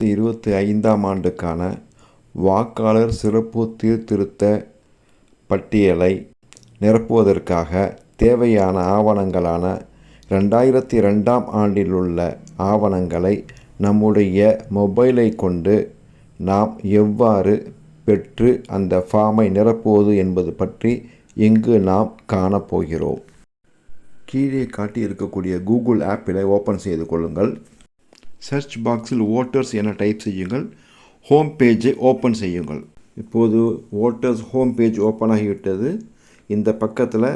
2025ஆம் ஆண்டுக்கான வாக்காளர் சிறப்பு சீர்திருத்த பட்டியலை நிரப்புவதற்காக தேவையான ஆவணங்களான 2002ஆம் ஆண்டிலுள்ள ஆவணங்களை நம்முடைய மொபைலை கொண்டு நாம் எவ்வாறு பெற்று அந்த ஃபார்மை நிரப்புவது என்பது பற்றி இங்கு நாம் காணப்போகிறோம். கீழே காட்டியிருக்கக்கூடிய கூகுள் ஆப்பிலை ஓப்பன் செய்து கொள்ளுங்கள். சர்ச் பாக்ஸில் வோட்டர்ஸ் என டைப் செய்யுங்கள். ஹோம் பேஜை ஓப்பன் செய்யுங்கள். இப்போது வோட்டர்ஸ் ஹோம் பேஜ் ஓப்பன் ஆகிவிட்டது. இந்த பக்கத்தில்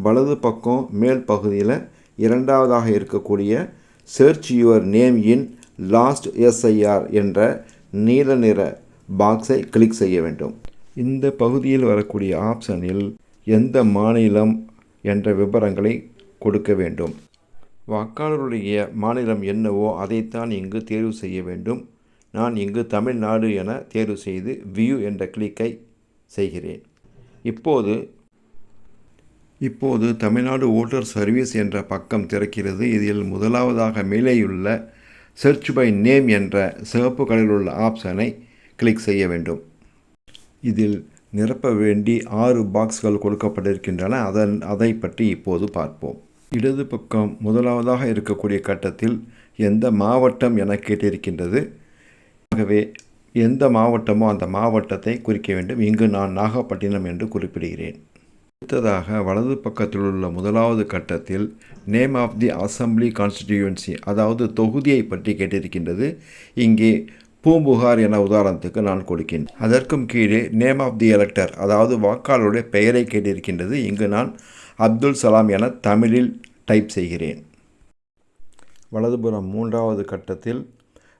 வலது பக்கம் மேல் பகுதியில் இரண்டாவதாக இருக்கக்கூடிய search your name in last SIR என்ற நீல நிற பாக்ஸை கிளிக் செய்ய வேண்டும். இந்த பகுதியில் வரக்கூடிய ஆப்ஷனில் எந்த மாநிலம் என்ற விவரங்களை கொடுக்க வேண்டும். வாக்காளருடைய மாநிலம் என்னவோ அதைத்தான் இங்கு தேர்வு செய்ய வேண்டும். நான் இங்கு தமிழ்நாடு என தேர்வு செய்து வியூ என்ற கிளிக்கை செய்கிறேன். இப்போது தமிழ்நாடு ஓட்டர் சர்வீஸ் என்ற பக்கம் திறக்கிறது. இதில் முதலாவதாக மேலேயுள்ள சர்ச் பை நேம் என்ற சிவப்பு கலரில் உள்ள ஆப்ஷனை கிளிக் செய்ய வேண்டும். இதில் நிரப்ப வேண்டி 6 பாக்ஸ்கள் கொடுக்கப்பட்டிருக்கின்றன. அதை பற்றி இப்போது பார்ப்போம். இடது பக்கம் முதலாவதாக இருக்கக்கூடிய கட்டத்தில் எந்த மாவட்டம் என கேட்டிருக்கின்றது. ஆகவே எந்த மாவட்டமோ அந்த மாவட்டத்தை குறிக்க வேண்டும். இங்கு நான் நாகப்பட்டினம் என்று குறிப்பிடுகிறேன். அடுத்ததாக வலது பக்கத்தில் உள்ள முதலாவது கட்டத்தில் name of the assembly constituency, அதாவது தொகுதியை பற்றி கேட்டிருக்கின்றது. இங்கே பூம்புகார் என உதாரணத்துக்கு நான் கொடுக்கின்றேன். அதற்கும் கீழே நேம் ஆஃப் தி எலக்டர், அதாவது வாக்காளருடைய பெயரை கேட்டிருக்கின்றது. இங்கு நான் அப்துல் சலாம் என தமிழில் டைப் செய்கிறேன். வலதுபுறம் மூன்றாவது கட்டத்தில்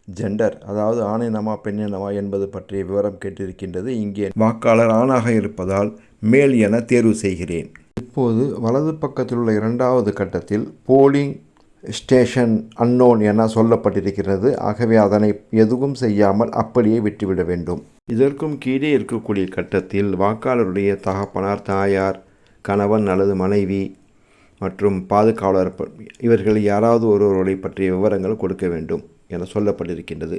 ஜெண்டர், அதாவது ஆணினமா பெண்ணினமா என்பது பற்றிய விவரம் கேட்டிருக்கின்றது. இங்கே வாக்காளர் ஆணாக இருப்பதால் மேல் என தேர்வு செய்கிறேன். இப்போது வலது பக்கத்தில் உள்ள இரண்டாவது கட்டத்தில் போலிங் ஸ்டேஷன் அன்னோன் என சொல்லப்பட்டிருக்கிறது. ஆகவே அதனை எதுவும் செய்யாமல் அப்படியே விட்டுவிட வேண்டும். இதற்கும் கீழே இருக்கக்கூடிய கட்டத்தில் வாக்காளருடைய தகப்பனார், தாயார், கணவன் அல்லது மனைவி மற்றும் பாதுகாவலர் இவர்கள் யாராவது ஒருவருடைய பற்றிய விவரங்கள் கொடுக்க வேண்டும் என சொல்லப்பட்டிருக்கின்றது.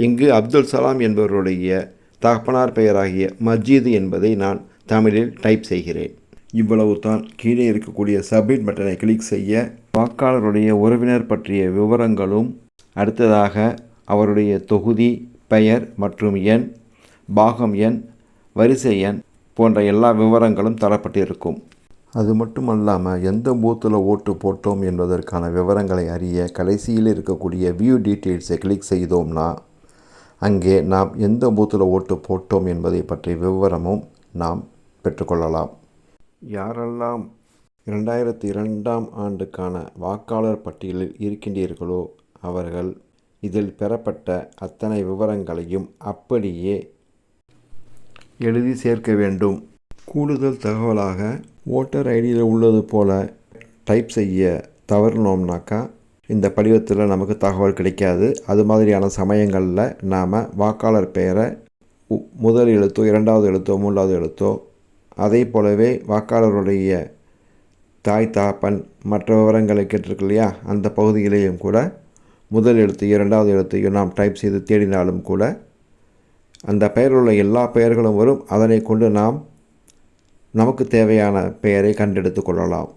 இங்கு அப்துல் சலாம் என்பவருடைய தகப்பனார் பெயராகிய மஜீது என்பதை நான் தமிழில் டைப் செய்கிறேன். இவ்வளவு தான். கீழே இருக்கக்கூடிய சப்மிட் பட்டனை கிளிக் செய்ய வாக்காளருடைய உறவினர் பற்றிய விவரங்களும், அடுத்ததாக அவருடைய தொகுதி, பெயர் மற்றும் எண், பாகம் எண், வரிசை எண் போன்ற எல்லா விவரங்களும் தரப்பட்டிருக்கும். அது மட்டுமல்லாமல் எந்த பூத்தில் ஓட்டு போட்டோம் என்பதற்கான விவரங்களை அறிய கடைசியில் இருக்கக்கூடிய வியூ டீட்டெயில்ஸை கிளிக் செய்தோம்னா அங்கே நாம் எந்த பூத்தில் ஓட்டு போட்டோம் என்பதை பற்றிய விவரமும் நாம் பெற்றுக்கொள்ளலாம். யாரெல்லாம் 2002ஆம் ஆண்டுக்கான வாக்காளர் பட்டியலில் இருக்கின்றீர்களோ அவர்கள் இதில் பெறப்பட்ட அத்தனை விவரங்களையும் அப்படியே எழுதி சேர்க்க வேண்டும். கூடுதல் தகவலாக ஓட்டர் ஐடியில் உள்ளது போல டைப் செய்ய தவறினோம்னாக்கா இந்த படிவத்தில் நமக்கு தகவல் கிடைக்காது. அது மாதிரியான சமயங்களில் நாம் வாக்காளர் பெயரை முதல் எழுத்தோ, இரண்டாவது எழுத்தோ, மூன்றாவது எழுத்தோ, அதே போலவே வாக்காளருடைய தாய், தகப்பன் மற்ற விவரங்களை கேட்டிருக்கு இல்லையா, அந்த பகுதியிலேயும் கூட முதல் எழுத்து, இரண்டாவது எழுத்தையும் நாம் டைப் செய்து தேடினாலும் கூட அந்த பெயரில் உள்ள எல்லா பெயர்களும் வரும். அதனை கொண்டு நாம் நமக்கு தேவையான பெயரை கண்டெடுத்து கொள்ளலாம்.